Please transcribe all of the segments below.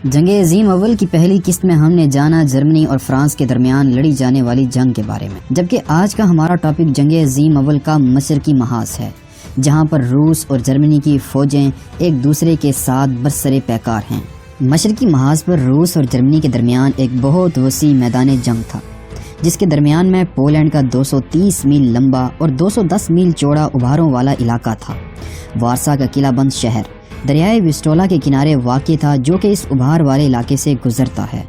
جنگ عظیم اول کی پہلی قسط میں ہم نے جانا جرمنی اور فرانس کے درمیان لڑی جانے والی جنگ کے بارے میں، جبکہ آج کا ہمارا ٹاپک جنگ عظیم اول کا مشرقی محاذ ہے، جہاں پر روس اور جرمنی کی فوجیں ایک دوسرے کے ساتھ برسر پیکار ہیں۔ مشرقی محاذ پر روس اور جرمنی کے درمیان ایک بہت وسیع میدان جنگ تھا، جس کے درمیان میں پولینڈ کا 230 میل لمبا اور 210 میل چوڑا ابھاروں والا علاقہ تھا۔ وارسا کا قلعہ بند شہر دریائے وسٹولا کے کنارے واقع تھا، جو کہ اس ابھار والے علاقے سے گزرتا ہے۔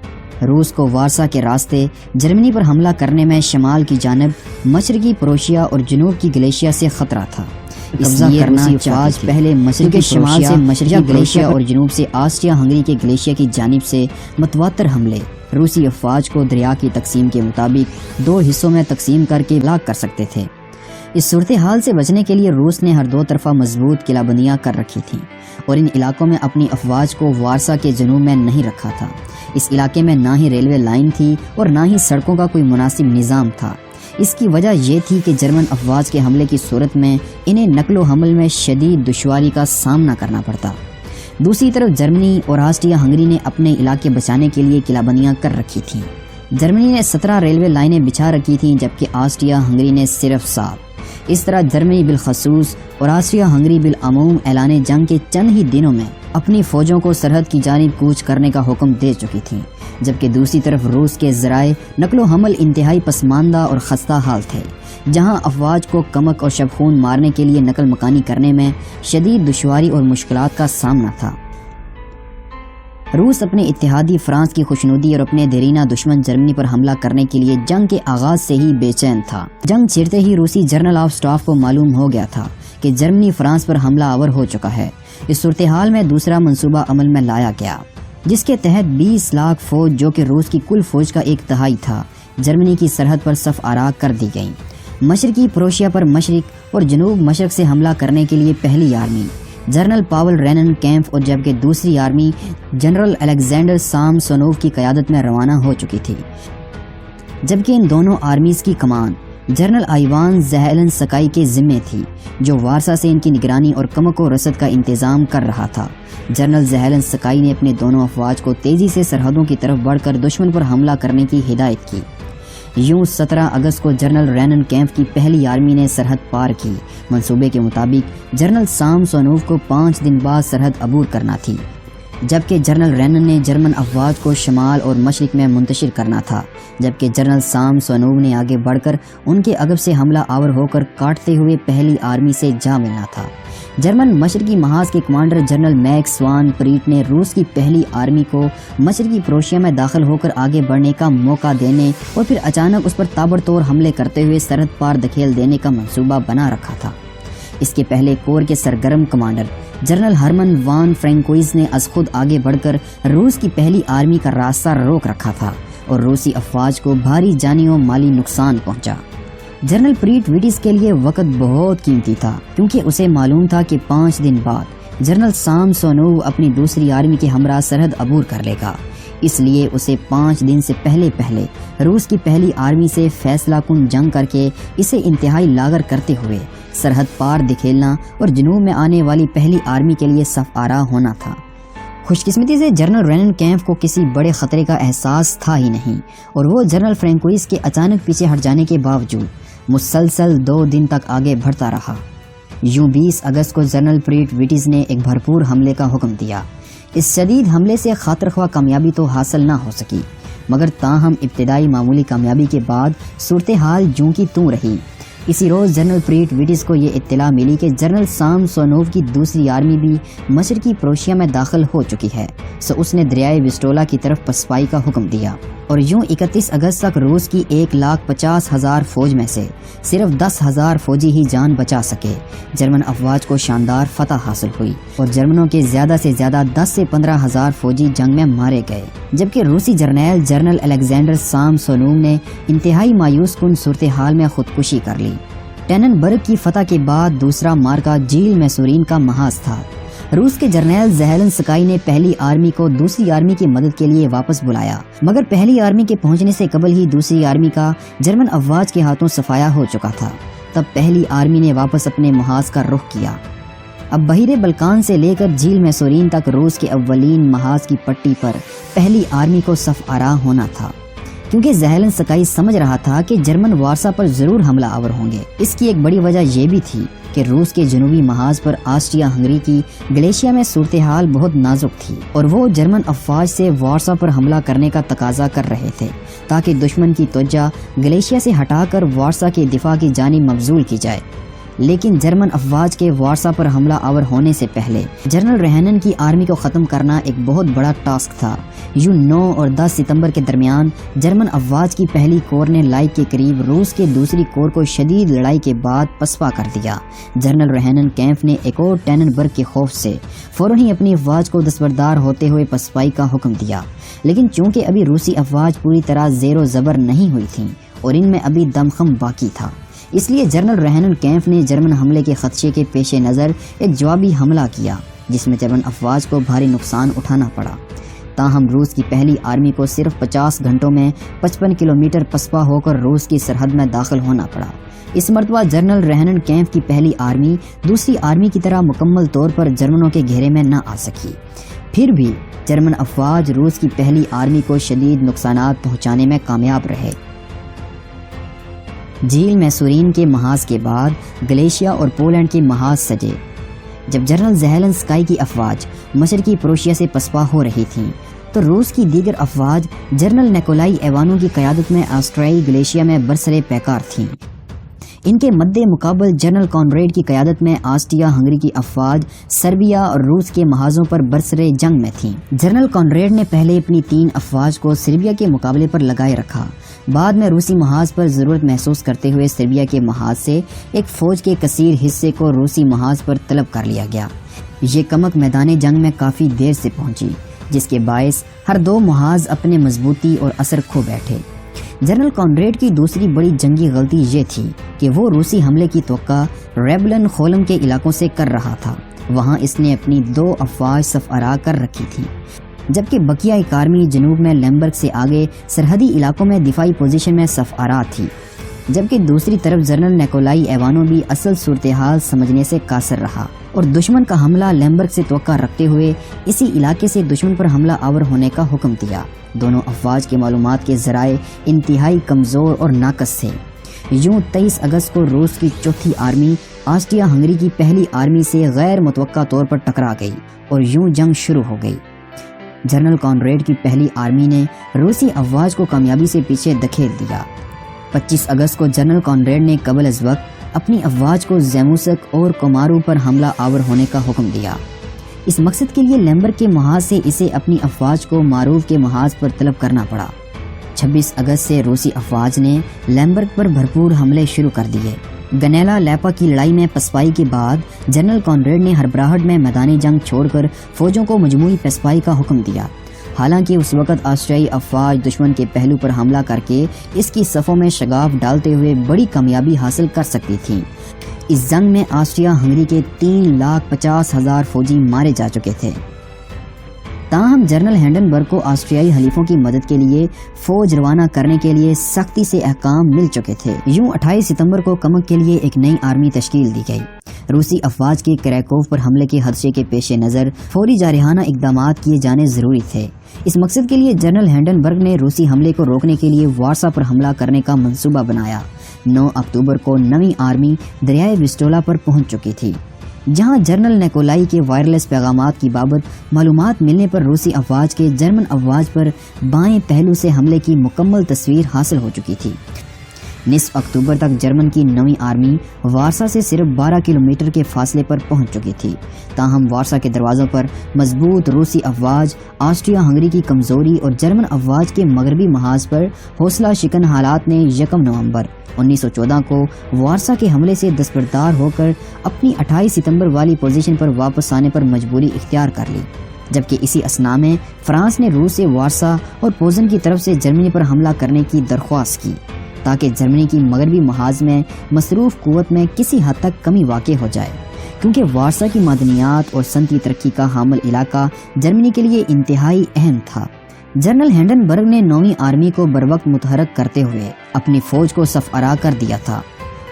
روس کو وارسا کے راستے جرمنی پر حملہ کرنے میں شمال کی جانب مشرقی پروشیا اور جنوب کی گلیشیا سے خطرہ تھا۔ قبضہ کرنا افواج پہلے مشرقی شمال سے مشرقی گلیشیا اور جنوب سے آسٹریا ہنگری کے گلیشیا کی جانب سے متواتر حملے روسی افواج کو دریا کی تقسیم کے مطابق 2 حصوں میں تقسیم کر کے ہلاک کر سکتے تھے۔ اس صورتحال سے بچنے کے لیے روس نے ہر 2 طرفہ مضبوط قلعہ بندیاں کر رکھی تھیں اور ان علاقوں میں اپنی افواج کو وارسا کے جنوب میں نہیں رکھا تھا۔ اس علاقے میں نہ ہی ریلوے لائن تھی اور نہ ہی سڑکوں کا کوئی مناسب نظام تھا۔ اس کی وجہ یہ تھی کہ جرمن افواج کے حملے کی صورت میں انہیں نقل و حمل میں شدید دشواری کا سامنا کرنا پڑتا۔ دوسری طرف جرمنی اور آسٹریا ہنگری نے اپنے علاقے بچانے کے لیے قلعہ بندیاں کر رکھی تھیں۔ جرمنی نے 17 ریلوے لائنیں بچھا رکھی تھیں، جبکہ آسٹریا ہنگری نے صرف 7۔ اس طرح جرمنی بالخصوص اور آسٹریا ہنگری بالعموم اعلان جنگ کے چند ہی دنوں میں اپنی فوجوں کو سرحد کی جانب کوچ کرنے کا حکم دے چکی تھیں، جبکہ دوسری طرف روس کے ذرائع نقل و حمل انتہائی پسماندہ اور خستہ حال تھے، جہاں افواج کو کمک اور شب خون مارنے کے لیے نقل مکانی کرنے میں شدید دشواری اور مشکلات کا سامنا تھا۔ روس اپنے اتحادی فرانس کی خوشنودی اور اپنے دیرینہ دشمن جرمنی پر حملہ کرنے کے لیے جنگ کے آغاز سے ہی بے چین تھا۔ جنگ چھڑتے ہی روسی جنرل آف سٹاف کو معلوم ہو گیا تھا کہ جرمنی فرانس پر حملہ آور ہو چکا ہے۔ اس صورتحال میں دوسرا منصوبہ عمل میں لایا گیا، جس کے تحت 20 لاکھ فوج، جو کہ روس کی کل فوج کا 1/3 تھا، جرمنی کی سرحد پر صف آراغ کر دی گئی۔ مشرقی پروشیا پر مشرق اور جنوب مشرق سے حملہ کرنے کے لیے پہلی آرمی جنرل پاول رینن کیمپ اور جبکہ دوسری آرمی جنرل الیگزینڈر سامسونوف کی قیادت میں روانہ ہو چکی تھی، جبکہ ان دونوں آرمیز کی کمان جنرل آئیوان زیلنسکائی کے ذمے تھی، جو وارسا سے ان کی نگرانی اور کمک و رسد کا انتظام کر رہا تھا۔ جنرل زیلنسکائی نے اپنے دونوں افواج کو تیزی سے سرحدوں کی طرف بڑھ کر دشمن پر حملہ کرنے کی ہدایت کی۔ یوں 17 اگست کو جنرل رینن کیمپ کی پہلی آرمی نے سرحد پار کی۔ منصوبے کے مطابق جنرل سامسونوف کو 5 دن بعد سرحد عبور کرنا تھی، جبکہ جنرل رینن نے جرمن افواج کو شمال اور مشرق میں منتشر کرنا تھا، جبکہ جنرل سامسونوف نے آگے بڑھ کر ان کے عقب سے حملہ آور ہو کر کاٹتے ہوئے پہلی آرمی سے جا ملنا تھا۔ جرمن مشرقی محاذ کے کمانڈر جنرل میکس وان پریٹ نے روس کی پہلی آرمی کو مشرقی پروشیا میں داخل ہو کر آگے بڑھنے کا موقع دینے اور پھر اچانک اس پر تابڑتوڑ حملے کرتے ہوئے سرحد پار دھکیل دینے کا منصوبہ بنا رکھا تھا۔ اس کے پہلے کور کے سرگرم کمانڈر جنرل ہرمن وان فرینکوئز نے از خود آگے بڑھ کر روس کی پہلی آرمی کا راستہ روک رکھا تھا اور روسی افواج کو بھاری جانی و مالی نقصان پہنچا۔ جنرل پریٹ ویٹس کے لیے وقت بہت قیمتی تھا، کیونکہ اسے معلوم تھا کہ 5 دن بعد جنرل سامسونوف اپنی دوسری آرمی کے ہمراہ سرحد عبور کر لے گا۔ اس لیے اسے 5 دن سے پہلے روس کی پہلی آرمی سے فیصلہ کن جنگ کر کے اسے انتہائی لاغر کرتے ہوئے سرحد پار دکھیلنا اور جنوب میں آنے والی پہلی آرمی کے لیے صف آراغ ہونا تھا۔ خوش قسمتی سے جنرل رینن کیمپ کو کسی بڑے خطرے کا احساس تھا ہی نہیں، اور وہ جنرل فرینکوئز کے اچانک پیچھے ہٹ جانے کے باوجود مسلسل 2 دن تک آگے بڑھتا رہا۔ یوں 20 اگست کو جنرل پریٹ ویٹس نے ایک بھرپور حملے کا حکم دیا۔ اس شدید حملے سے خاطر خواہ کامیابی تو حاصل نہ ہو سکی، مگر تاہم ابتدائی معمولی کامیابی کے بعد صورتحال جوں کی توں رہی۔ اسی روز جنرل پریٹ ویٹس کو یہ اطلاع ملی کہ جنرل سامسونوف کی دوسری آرمی بھی مشرقی پروشیا میں داخل ہو چکی ہے، سو اس نے دریائے وسٹولا کی طرف پسپائی کا حکم دیا، اور یوں 31 اگست تک روس کی 1,50,000 فوج میں سے صرف 10,000 فوجی ہی جان بچا سکے۔ جرمن افواج کو شاندار فتح حاصل ہوئی اور جرمنوں کے زیادہ سے زیادہ 10 سے 15,000 فوجی جنگ میں مارے گئے، جبکہ روسی جرنیل جنرل الیگزینڈر سامسونوف نے انتہائی مایوس کن صورتحال میں خودکشی کر لی۔ ٹینن برگ کی فتح کے بعد دوسرا مارکا جیل میسورین کا محاذ تھا۔ روس کے جرنیل زیلنسکائی نے پہلی آرمی کو دوسری آرمی کی مدد کے لیے واپس بلایا، مگر پہلی آرمی کے پہنچنے سے قبل ہی دوسری آرمی کا جرمن افواج کے ہاتھوں صفایا ہو چکا تھا۔ تب پہلی آرمی نے واپس اپنے محاذ کا رخ کیا۔ اب بحیرہ بلقان سے لے کر جھیل میسورین تک روس کے اولین محاذ کی پٹی پر پہلی آرمی کو صف آرا ہونا تھا، کیونکہ زیلنسکائی سمجھ رہا تھا کہ جرمن وارسا پر ضرور حملہ آور ہوں گے۔ اس کی ایک بڑی وجہ یہ بھی تھی کہ روس کے جنوبی محاذ پر آسٹریا ہنگری کی گلیشیا میں صورتحال بہت نازک تھی اور وہ جرمن افواج سے وارسا پر حملہ کرنے کا تقاضا کر رہے تھے تاکہ دشمن کی توجہ گلیشیا سے ہٹا کر وارسا کے دفاع کی جانب مبذول کی جائے۔ لیکن جرمن افواج کے وارسا پر حملہ آور ہونے سے پہلے جنرل ریہنن کی آرمی کو ختم کرنا ایک بہت بڑا ٹاسک تھا۔ یوں 9 اور 10 ستمبر کے درمیان جرمن افواج کی پہلی کور نے لائک کے قریب روس کے دوسری کور کو شدید لڑائی کے بعد پسپا کر دیا۔ جنرل ریہنن کیمپ نے ایک اور ٹیننبرگ کے خوف سے فوراً ہی اپنی افواج کو دستبردار ہوتے ہوئے پسپائی کا حکم دیا، لیکن چونکہ ابھی روسی افواج پوری طرح زیر و زبر نہیں ہوئی تھیں اور ان میں ابھی دمخم باقی تھا، اس لیے جنرل ریہنن کیمپ نے جرمن حملے کے خدشے کے پیش نظر ایک جوابی حملہ کیا جس میں جرمن افواج کو بھاری نقصان اٹھانا پڑا۔ تاہم روس کی پہلی آرمی کو صرف 50 گھنٹوں میں 55 کلومیٹر پسپا ہو کر روس کی سرحد میں داخل ہونا پڑا۔ اس مرتبہ جنرل ریہنن کیمپ کی پہلی آرمی دوسری آرمی کی طرح مکمل طور پر جرمنوں کے گھیرے میں نہ آ سکی۔ پھر بھی جرمن افواج روس کی پہلی آرمی کو شدید نقصانات پہنچانے میں کامیاب رہے۔ جھیل میسورین کے محاذ کے بعد گلیشیا اور پولینڈ کے محاذ سجے۔ جب جنرل زیلنسکائی کی افواج مشرقی پروشیا سے پسپا ہو رہی تھیں تو روس کی دیگر افواج جنرل نیکولائی ایوانو کی قیادت میں آسٹریائی گلیشیا میں برسر پیکار تھیں۔ ان کے مد مقابل جنرل کانریڈ کی قیادت میں آسٹریا ہنگری کی افواج سربیا اور روس کے محاذوں پر برسر جنگ میں تھیں۔ جنرل کانریڈ نے پہلے اپنی 3 افواج کو سربیا کے مقابلے پر لگائے رکھا، بعد میں روسی محاذ پر ضرورت محسوس کرتے ہوئے سربیا کے محاذ سے ایک فوج کے کثیر حصے کو روسی محاذ پر طلب کر لیا گیا۔ یہ کمک میدان جنگ میں کافی دیر سے پہنچی، جس کے باعث ہر 2 محاذ اپنے مضبوطی اور اثر کھو بیٹھے۔ جنرل کانریڈ کی دوسری بڑی جنگی غلطی یہ تھی کہ وہ روسی حملے کی توقع ریبلن خولم کے علاقوں سے کر رہا تھا۔ وہاں اس نے اپنی 2 افواج صف آرا کر رکھی تھی، جبکہ بقیہ ایک آرمی جنوب میں لیمبرگ سے آگے سرحدی علاقوں میں دفاعی پوزیشن میں صف آرا تھی، جبکہ دوسری طرف جنرل نیکولائی ایوانو بھی اصل صورتحال سمجھنے سے قاصر رہا اور دشمن کا حملہ لیمبرگ سے توقع رکھتے ہوئے اسی علاقے سے دشمن پر حملہ آور ہونے کا حکم دیا۔ دونوں افواج کے معلومات کے ذرائع انتہائی کمزور اور ناقص تھے۔ یوں 23 اگست کو روس کی چوتھی آرمی آسٹریا ہنگری کی پہلی آرمی سے غیر متوقع طور پر ٹکرا گئی اور یوں جنگ شروع ہو گئی۔ جنرل کانریڈ کی پہلی آرمی نے روسی افواج کو کامیابی سے پیچھے دھکیل دیا۔ 25 اگست کو جنرل کانریڈ نے قبل از وقت اپنی افواج کو زیموسک اور کومارو پر حملہ آور ہونے کا حکم دیا۔ اس مقصد کے لیے لیمبرگ کے محاذ سے اسے اپنی افواج کو معروف کے محاذ پر طلب کرنا پڑا۔ 26 اگست سے روسی افواج نے لیمبرگ پر بھرپور حملے شروع کر دیے۔ گنیلا لیپا کی لڑائی میں پسپائی کے بعد جنرل کانریڈ نے ہڑبڑاہٹ میں میدانی جنگ چھوڑ کر فوجوں کو مجموعی پسپائی کا حکم دیا۔ حالانکہ اس وقت آسٹریائی افواج دشمن کے پہلو پر حملہ کر کے اس کی صفوں میں شگاف ڈالتے ہوئے بڑی کامیابی حاصل کر سکتی تھیں۔ اس جنگ میں آسٹریا ہنگری کے 3,50,000 فوجی مارے جا چکے تھے۔ تاہم جنرل ہینڈنبرگ کو آسٹریائی حلیفوں کی مدد کے لیے فوج روانہ کرنے کے لیے سختی سے احکام مل چکے تھے۔ یوں 28 ستمبر کو کمک کے لیے ایک نئی آرمی تشکیل دی گئی۔ روسی افواج کے کریکوف پر حملے کے خدشے کے پیش نظر فوری جارحانہ اقدامات کیے جانے ضروری تھے۔ اس مقصد کے لیے جنرل ہینڈنبرگ نے روسی حملے کو روکنے کے لیے وارسا پر حملہ کرنے کا منصوبہ بنایا۔ 9 اکتوبر کو نئی آرمی دریائے وسٹولا پر پہنچ چکی تھی، جہاں جنرل نیکولائی کے وائرلیس پیغامات کی بابت معلومات ملنے پر روسی افواج کے جرمن افواج پر بائیں پہلو سے حملے کی مکمل تصویر حاصل ہو چکی تھی۔ نصف اکتوبر تک جرمن کی نئی آرمی وارسا سے صرف 12 کلومیٹر کے فاصلے پر پہنچ چکی تھی۔ تاہم وارسا کے دروازوں پر مضبوط روسی افواج، آسٹریا ہنگری کی کمزوری اور جرمن افواج کے مغربی محاذ پر حوصلہ شکن حالات نے 1 نومبر 1914 کو وارسا کے حملے سے دستبردار ہو کر اپنی 28 ستمبر والی پوزیشن پر واپس آنے پر مجبوری اختیار کر لی، جبکہ اسی اثناء میں فرانس نے روس سے وارسا اور پوزن کی طرف سے جرمنی پر حملہ کرنے کی درخواست کی تاکہ جرمنی کی مغربی محاذ میں مصروف قوت میں کسی حد تک کمی واقع ہو جائے، کیونکہ وارسا کی معدنیات اور صنعتی ترقی کا حامل علاقہ جرمنی کے لیے انتہائی اہم تھا۔ جنرل ہینڈنبرگ نے 9ویں آرمی کو بروقت متحرک کرتے ہوئے اپنی فوج کو صف آرا کر دیا تھا۔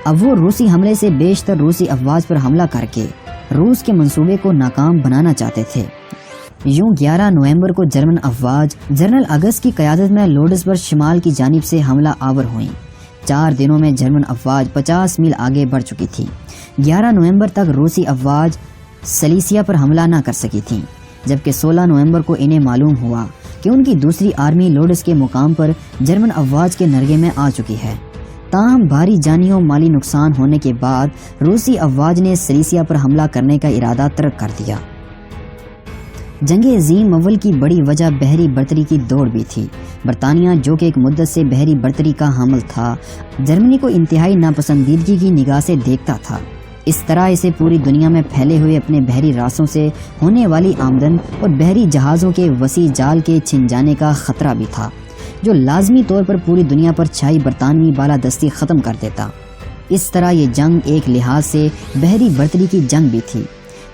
اب وہ روسی حملے سے بیشتر روسی افواج پر حملہ کر کے روس کے منصوبے کو ناکام بنانا چاہتے تھے۔ یوں 11 نومبر کو جرمن افواج جنرل اگست کی قیادت میں لوڈز پر شمال کی جانب سے حملہ آور ہوئیں۔ 4 دنوں میں جرمن افواج 50 میل آگے بڑھ چکی تھی۔ 11 نومبر تک روسی افواج سلیسیا پر حملہ نہ کر سکی تھیں، جبکہ 16 نومبر کو انہیں معلوم ہوا کہ ان کی دوسری آرمی لوڈز کے مقام پر جرمن افواج کے نرغے میں آ چکی ہے۔ تاہم بھاری جانی و مالی نقصان ہونے کے بعد روسی افواج نے سلیسیا پر حملہ کرنے کا ارادہ ترک کر دیا۔ جنگ عظیم اول کی بڑی وجہ بحری برتری کی دوڑ بھی تھی۔ برطانیہ جو کہ ایک مدت سے بحری برتری کا حامل تھا، جرمنی کو انتہائی ناپسندیدگی کی نگاہ سے دیکھتا تھا۔ اس طرح اسے پوری دنیا میں پھیلے ہوئے اپنے بحری راستوں سے ہونے والی آمدن اور بحری جہازوں کے وسیع جال کے چھن جانے کا خطرہ بھی تھا، جو لازمی طور پر پوری دنیا پر چھائی برطانوی بالادستی ختم کر دیتا۔ اس طرح یہ جنگ ایک لحاظ سے بحری برتری کی جنگ بھی تھی۔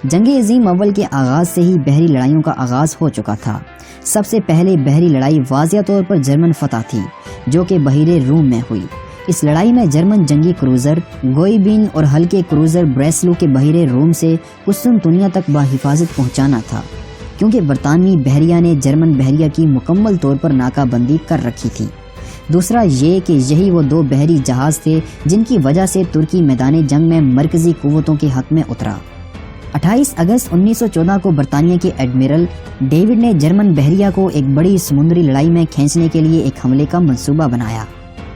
جنگ عظیم اول کے آغاز سے ہی بحری لڑائیوں کا آغاز ہو چکا تھا۔ سب سے پہلے بحری لڑائی واضح طور پر جرمن فتح تھی، جو کہ بحیرے روم میں ہوئی۔ اس لڑائی میں جرمن جنگی کروزر گوئبین اور ہلکے کروزر بریسلو کے بحیرے روم سے قسطنطنیہ تک بحفاظت پہنچانا تھا، کیونکہ برطانوی بحریہ نے جرمن بحریہ کی مکمل طور پر ناکہ بندی کر رکھی تھی۔ دوسرا یہ کہ یہی وہ 2 بحری جہاز تھے جن کی وجہ سے ترکی میدان جنگ میں مرکزی قوتوں کے حق میں اترا۔ 28 اگست 1914 کو برطانیہ کے ایڈمرل ڈیوڈ نے جرمن بحریہ کو ایک بڑی سمندری لڑائی میں کھینچنے کے لیے ایک حملے کا منصوبہ بنایا،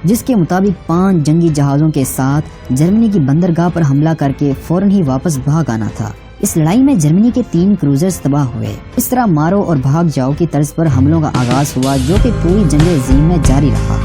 جس کے مطابق 5 جنگی جہازوں کے ساتھ جرمنی کی بندرگاہ پر حملہ کر کے فوراً ہی واپس بھاگ آنا تھا۔ اس لڑائی میں جرمنی کے 3 کروزرز تباہ ہوئے۔ اس طرح مارو اور بھاگ جاؤ کی طرز پر حملوں کا آغاز ہوا، جو کہ پوری جنگ عظیم میں جاری رہا۔